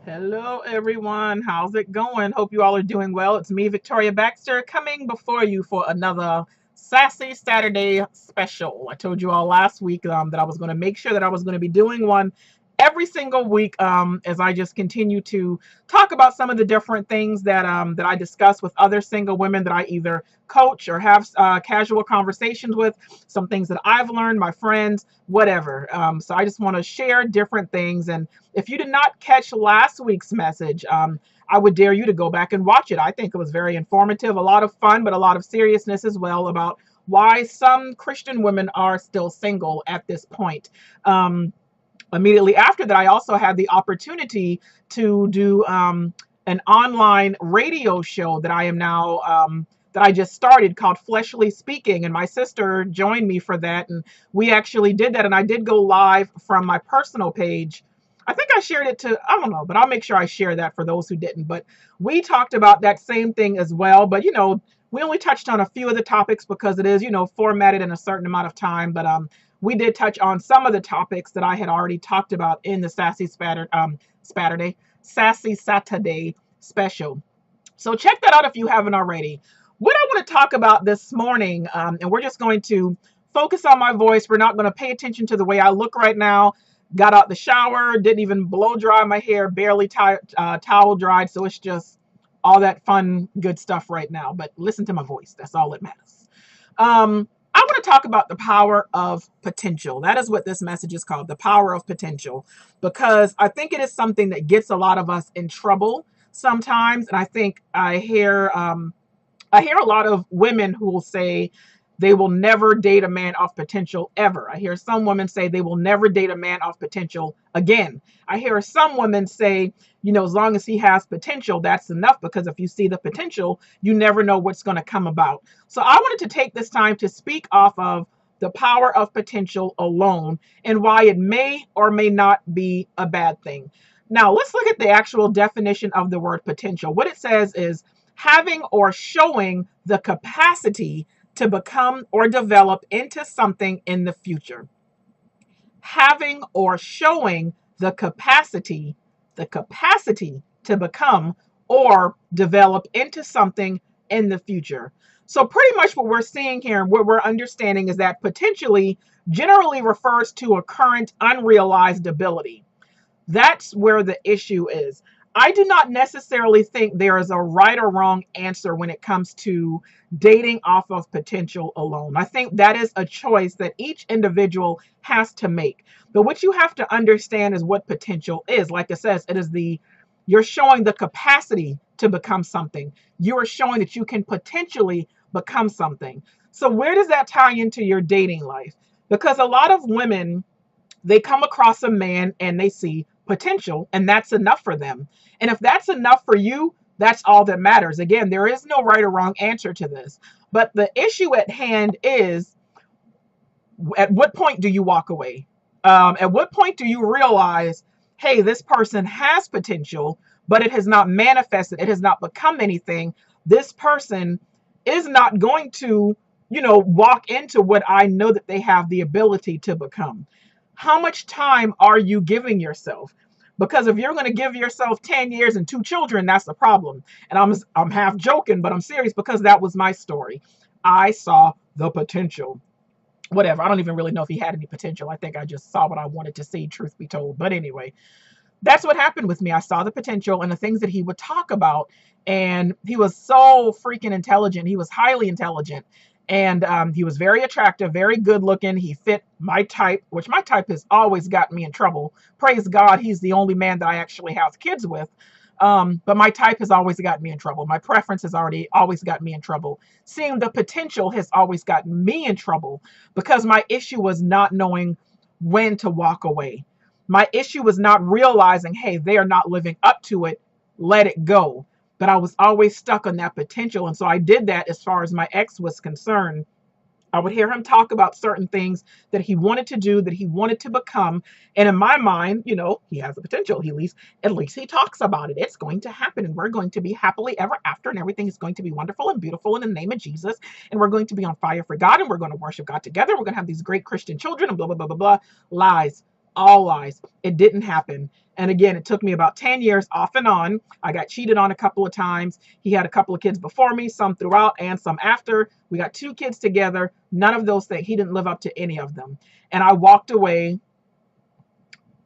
Hello, everyone. How's it going? Hope you all are doing well. It's me, Victoria Baxter, coming before you for another Sassy Saturday special. I told you all last week that I was going to make sure that I was going to be doing one every single week as I just continue to talk about some of the different things that I discuss with other single women that I either coach or have casual conversations with, some things that I've learned, my friends, whatever. So I just want to share different things. And if you did not catch last week's message, I would dare you to go back and watch it. I think it was very informative, a lot of fun, but a lot of seriousness as well about why some Christian women are still single at this point. Immediately after that, I also had the opportunity to do an online radio show that I am now that I just started called Fleshly Speaking, and my sister joined me for that, and we actually did that, and I did go live from my personal page. I think I shared it to, I don't know, but I'll make sure I share that for those who didn't. But we talked about that same thing as well. But, we only touched on a few of the topics because it is, formatted in a certain amount of time. But we did touch on some of the topics that I had already talked about in the Sassy Saturday special. So check that out if you haven't already. What I want to talk about this morning, and we're just going to focus on my voice. We're not going to pay attention to the way I look right now. Got out the shower, didn't even blow dry my hair, barely towel dried. So it's just all that fun, good stuff right now. But listen to my voice. That's all that matters. I want to talk about the power of potential. That is what this message is called, the power of potential, because I think it is something that gets a lot of us in trouble sometimes. And I think I hear a lot of women who will say they will never date a man off potential ever. I hear some women say they will never date a man off potential again. I hear some women say, as long as he has potential, that's enough, because if you see the potential, you never know what's going to come about. So I wanted to take this time to speak off of the power of potential alone and why it may or may not be a bad thing. Now, let's look at the actual definition of the word potential. What it says is having or showing the capacity to become or develop into something in the future. Having or showing the capacity to become or develop into something in the future. So pretty much what we're seeing here, what we're understanding is that potentially generally refers to a current unrealized ability. That's where the issue is. I do not necessarily think there is a right or wrong answer when it comes to dating off of potential alone. I think that is a choice that each individual has to make. But what you have to understand is what potential is. Like it says, you're showing the capacity to become something. You are showing that you can potentially become something. So where does that tie into your dating life? Because a lot of women, they come across a man and they see potential, and that's enough for them. And if that's enough for you, that's all that matters. Again, there is no right or wrong answer to this. But the issue at hand is, at what point do you walk away? At what point do you realize, hey, this person has potential, but it has not manifested. It has not become anything. This person is not going to, walk into what I know that they have the ability to become. How much time are you giving yourself? Because if you're going to give yourself 10 years and 2 children, that's the problem. And I'm half joking, but I'm serious, because that was my story. I saw the potential. Whatever. I don't even really know if he had any potential. I think I just saw what I wanted to see, truth be told. But anyway, that's what happened with me. I saw the potential and the things that he would talk about. And he was so freaking intelligent. He was highly intelligent. And he was very attractive, very good looking. He fit my type, which my type has always gotten me in trouble. Praise God, he's the only man that I actually have kids with. But my type has always gotten me in trouble. My preference has always gotten me in trouble. Seeing the potential has always gotten me in trouble, because my issue was not knowing when to walk away. My issue was not realizing, hey, they are not living up to it. Let it go. But I was always stuck on that potential. And so I did that as far as my ex was concerned. I would hear him talk about certain things that he wanted to do, that he wanted to become. And in my mind, he has the potential. At least he talks about it. It's going to happen, and we're going to be happily ever after, and everything is going to be wonderful and beautiful in the name of Jesus. And we're going to be on fire for God, and we're going to worship God together. We're going to have these great Christian children, and blah, blah, blah, blah, blah. Lies. All lies. It didn't happen. And again, it took me about 10 years off and on. I got cheated on a couple of times. He had a couple of kids before me, some throughout and some after. We got 2 kids together. None of those things. He didn't live up to any of them. And I walked away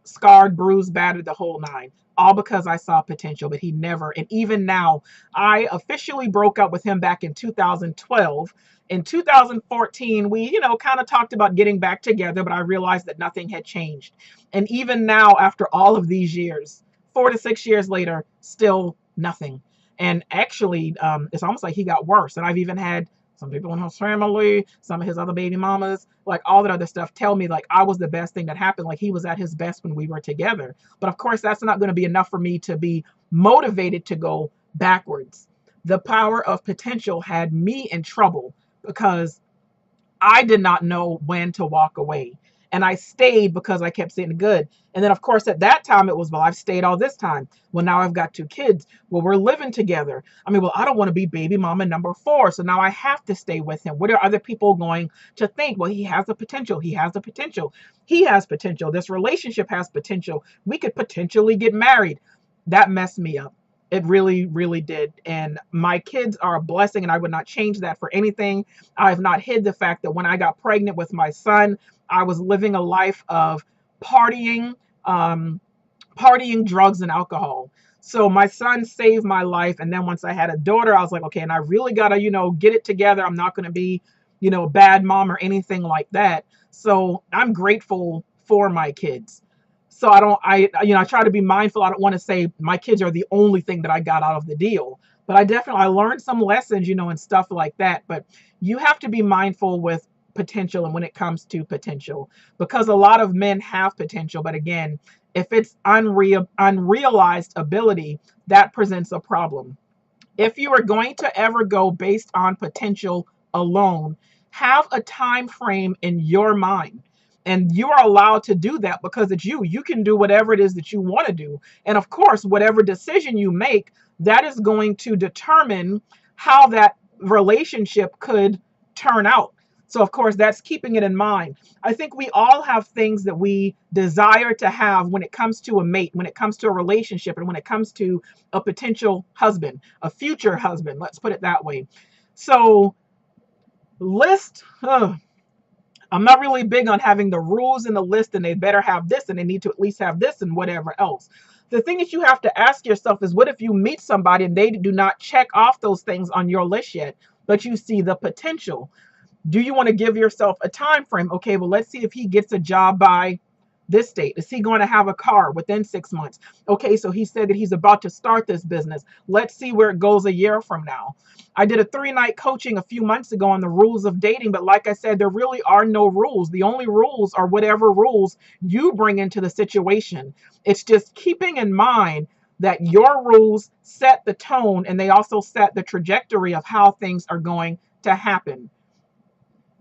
scarred, bruised, battered, the whole nine, all because I saw potential, but he never. And even now, I officially broke up with him back in 2012. In 2014, we, kind of talked about getting back together, but I realized that nothing had changed. And even now, after all of these years, 4 to 6 years later, still nothing. And actually, it's almost like he got worse. And I've even had some people in his family, some of his other baby mamas, like all that other stuff, tell me like I was the best thing that happened. Like he was at his best when we were together. But of course, that's not going to be enough for me to be motivated to go backwards. The power of potential had me in trouble because I did not know when to walk away. And I stayed because I kept saying good. And then, of course, at that time, it was, well, I've stayed all this time. Well, now I've got 2 kids. Well, we're living together. I mean, well, I don't want to be baby mama number 4. So now I have to stay with him. What are other people going to think? Well, he has the potential. He has the potential. He has potential. This relationship has potential. We could potentially get married. That messed me up. It really, really did. And my kids are a blessing, and I would not change that for anything. I have not hid the fact that when I got pregnant with my son, I was living a life of partying, drugs, and alcohol. So my son saved my life. And then once I had a daughter, I was like, okay, and I really got to, get it together. I'm not going to be, a bad mom or anything like that. So I'm grateful for my kids. So I try to be mindful. I don't want to say my kids are the only thing that I got out of the deal, but I learned some lessons, and stuff like that. But you have to be mindful with potential and when it comes to potential, because a lot of men have potential. But again, if it's unrealized ability, that presents a problem. If you are going to ever go based on potential alone, have a time frame in your mind. And you are allowed to do that because it's you. You can do whatever it is that you want to do. And of course, whatever decision you make, that is going to determine how that relationship could turn out. So, of course, that's keeping it in mind. I think we all have things that we desire to have when it comes to a mate, when it comes to a relationship, and when it comes to a potential husband, a future husband. Let's put it that way. So, I'm not really big on having the rules in the list and they better have this and they need to at least have this and whatever else. The thing that you have to ask yourself is, what if you meet somebody and they do not check off those things on your list yet, but you see the potential? Do you want to give yourself a time frame? Okay, well, let's see if he gets a job by this date. Is he going to have a car within 6 months? Okay, so he said that he's about to start this business. Let's see where it goes a year from now. I did a 3-night coaching a few months ago on the rules of dating, but like I said, there really are no rules. The only rules are whatever rules you bring into the situation. It's just keeping in mind that your rules set the tone and they also set the trajectory of how things are going to happen.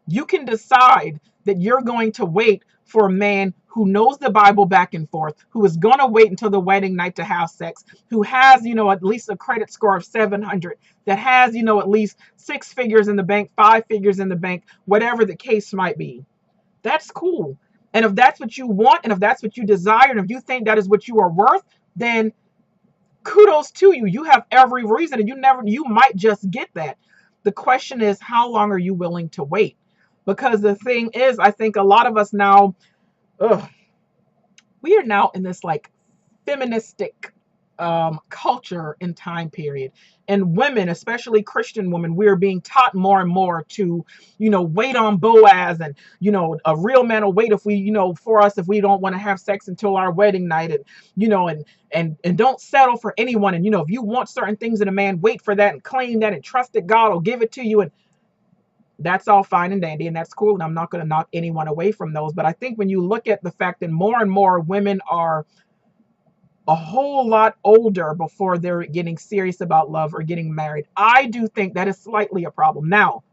You can decide that you're going to wait for a man who knows the Bible back and forth, who is going to wait until the wedding night to have sex, who has, at least a credit score of 700, that has, at least 6 figures in the bank, 5 figures in the bank, whatever the case might be. That's cool. And if that's what you want, and if that's what you desire, and if you think that is what you are worth, then kudos to you. You have every reason, and you might just get that. The question is, how long are you willing to wait? Because the thing is, I think a lot of us now, we are now in this like feministic culture and time period. And women, especially Christian women, we're being taught more and more to, wait on Boaz, and, a real man will wait if we, for us, if we don't want to have sex until our wedding night, and don't settle for anyone. And, if you want certain things in a man, wait for that and claim that and trust that God will give it to you. And that's all fine and dandy, and that's cool. And I'm not going to knock anyone away from those. But I think when you look at the fact that more and more women are a whole lot older before they're getting serious about love or getting married, I do think that is slightly a problem. Now,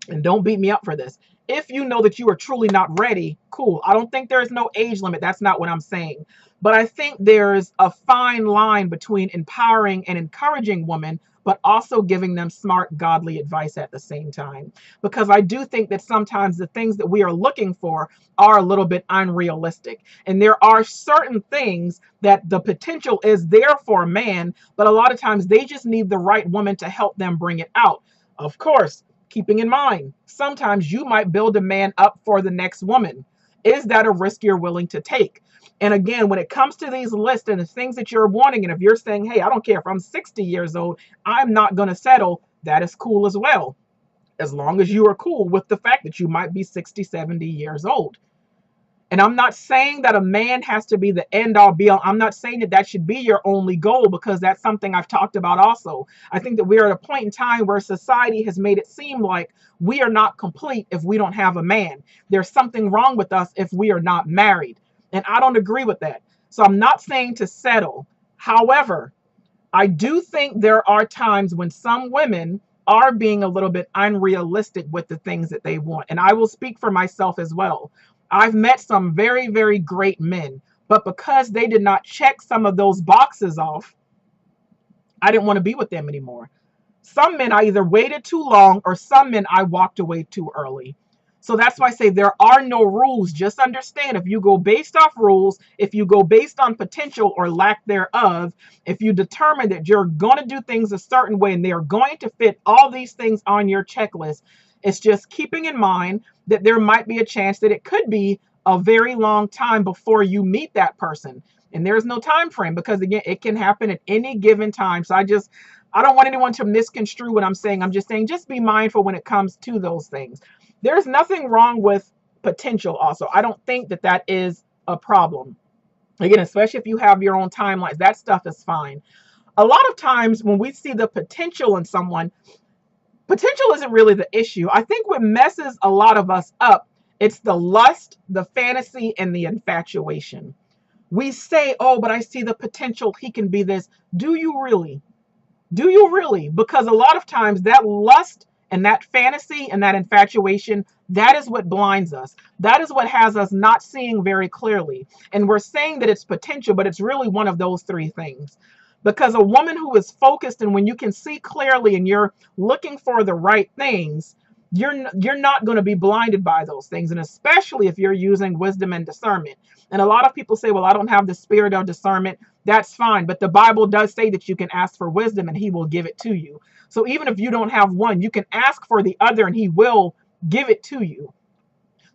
and don't beat me up for this, if you know that you are truly not ready, cool. I don't think there's no age limit. That's not what I'm saying. But I think there's a fine line between empowering and encouraging women, but also giving them smart, godly advice at the same time. Because I do think that sometimes the things that we are looking for are a little bit unrealistic. And there are certain things that the potential is there for a man, but a lot of times they just need the right woman to help them bring it out. Of course, keeping in mind, sometimes you might build a man up for the next woman. Is that a risk you're willing to take? And again, when it comes to these lists and the things that you're wanting, and if you're saying, hey, I don't care if I'm 60 years old, I'm not going to settle, that is cool as well. As long as you are cool with the fact that you might be 60, 70 years old. And I'm not saying that a man has to be the end all be all. I'm not saying that that should be your only goal, because that's something I've talked about also. I think that we're at a point in time where society has made it seem like we are not complete if we don't have a man. There's something wrong with us if we are not married. And I don't agree with that. So I'm not saying to settle. However, I do think there are times when some women are being a little bit unrealistic with the things that they want. And I will speak for myself as well. I've met some very, very great men, but because they did not check some of those boxes off, I didn't want to be with them anymore. Some men I either waited too long, or some men I walked away too early. So that's why I say there are no rules. Just understand, if you go based off rules, if you go based on potential or lack thereof, if you determine that you're going to do things a certain way and they are going to fit all these things on your checklist, it's just keeping in mind that there might be a chance that it could be a very long time before you meet that person. And there's no time frame, because again, it can happen at any given time. So I don't want anyone to misconstrue what I'm saying. I'm just saying, just be mindful when it comes to those things. There's nothing wrong with potential also. I don't think that that is a problem. Again, especially if you have your own timelines, that stuff is fine. A lot of times when we see the potential in someone, potential isn't really the issue. I think what messes a lot of us up, it's the lust, the fantasy, and the infatuation. We say, oh, but I see the potential. He can be this. Do you really? Do you really? Because a lot of times that lust and that fantasy and that infatuation, that is what blinds us. That is what has us not seeing very clearly. And we're saying that it's potential, but it's really one of those three things. Because a woman who is focused, and when you can see clearly and you're looking for the right things, you're not going to be blinded by those things. And especially if you're using wisdom and discernment. And a lot of people say, well, I don't have the spirit of discernment. That's fine. But the Bible does say that you can ask for wisdom and he will give it to you. So even if you don't have one, you can ask for the other and he will give it to you.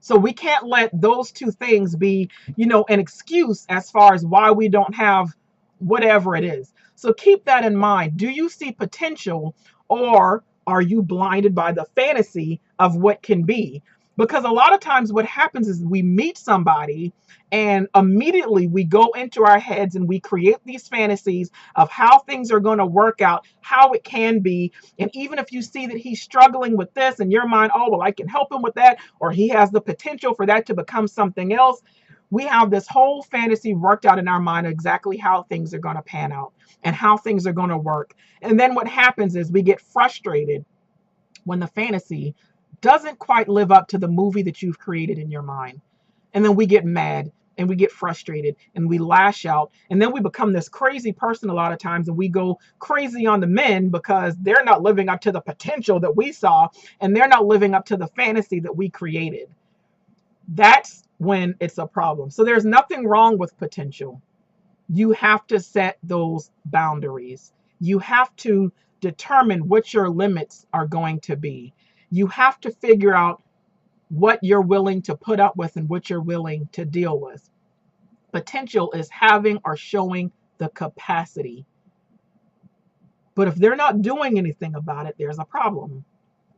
So we can't let those two things be, an excuse as far as why we don't have whatever it is. So keep that in mind. Do you see potential, or are you blinded by the fantasy of what can be? Because a lot of times what happens is we meet somebody and immediately we go into our heads and we create these fantasies of how things are going to work out, how it can be. And even if you see that he's struggling with this in your mind, oh, well, I can help him with that, or he has the potential for that to become something else. We have this whole fantasy worked out in our mind exactly how things are going to pan out and how things are going to work. And then what happens is we get frustrated when the fantasy doesn't quite live up to the movie that you've created in your mind. And then we get mad and we get frustrated and we lash out. And then we become this crazy person a lot of times, and we go crazy on the men because they're not living up to the potential that we saw, and they're not living up to the fantasy that we created. That's when it's a problem. So there's nothing wrong with potential. You have to set those boundaries. You have to determine what your limits are going to be. You have to figure out what you're willing to put up with and what you're willing to deal with. Potential is having or showing the capacity. But if they're not doing anything about it, there's a problem.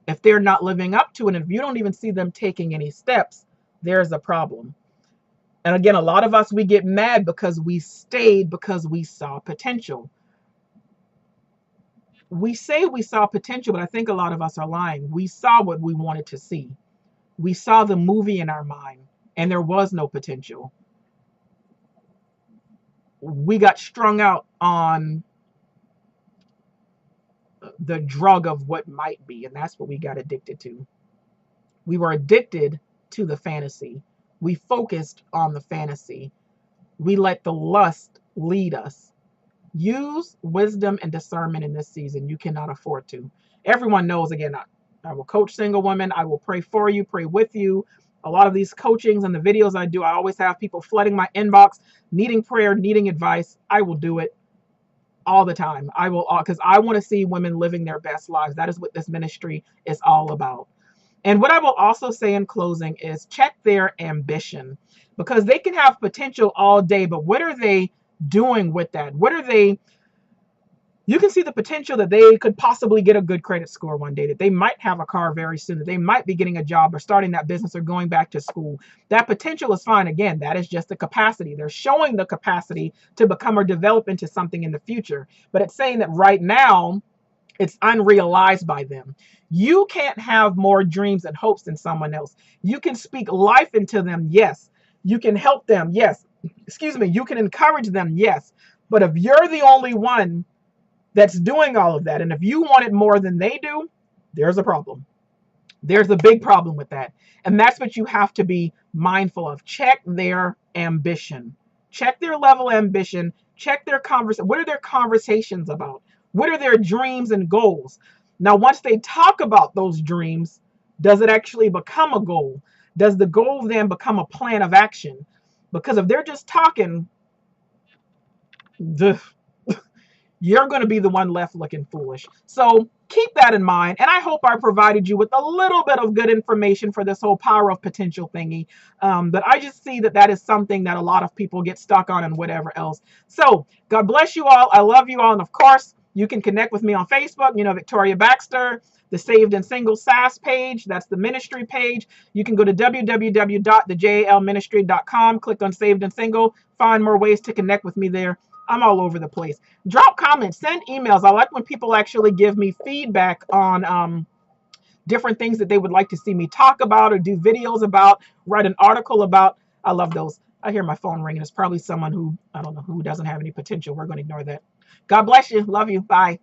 If they're not living up to it, and if you don't even see them taking any steps, there's a problem. And again, a lot of us, we get mad because we stayed because we saw potential. We say we saw potential, but I think a lot of us are lying. We saw what we wanted to see. We saw the movie in our mind, and there was no potential. We got strung out on the drug of what might be, and that's what we got addicted to. We were addicted to the fantasy. We focused on the fantasy. We let the lust lead us. Use wisdom and discernment in this season. You cannot afford to. Everyone knows, again, I will coach single women. I will pray for you, pray with you. A lot of these coachings and the videos I do, I always have people flooding my inbox, needing prayer, needing advice. I will do it all the time. I will, because I want to see women living their best lives. That is what this ministry is all about. And what I will also say in closing is check their ambition, because they can have potential all day, but what are they doing with that? What are they? You can see the potential that they could possibly get a good credit score one day, that they might have a car very soon, that they might be getting a job or starting that business or going back to school. That potential is fine. Again, that is just the capacity. They're showing the capacity to become or develop into something in the future. But it's saying that right now, it's unrealized by them. You can't have more dreams and hopes than someone else. You can speak life into them, yes. You can help them, yes. Excuse me, you can encourage them, yes. But if you're the only one that's doing all of that, and if you want it more than they do, there's a problem. There's a big problem with that. And that's what you have to be mindful of. Check their ambition. Check their level of ambition. Check their conversation. What are their conversations about? What are their dreams and goals? Now, once they talk about those dreams, does it actually become a goal? Does the goal then become a plan of action? Because if they're just talking, you're going to be the one left looking foolish. So keep that in mind. And I hope I provided you with a little bit of good information for this whole power of potential thingy. But I just see that that is something that a lot of people get stuck on and whatever else. So God bless you all. I love you all. And of course, you can connect with me on Facebook, Victoria Baxter, the Saved and Single SAS page. That's the ministry page. You can go to www.thejalministry.com, click on Saved and Single, find more ways to connect with me there. I'm all over the place. Drop comments, send emails. I like when people actually give me feedback on different things that they would like to see me talk about or do videos about, write an article about. I love those. I hear my phone ringing. It's probably someone who, I don't know, who doesn't have any potential. We're going to ignore that. God bless you. Love you. Bye.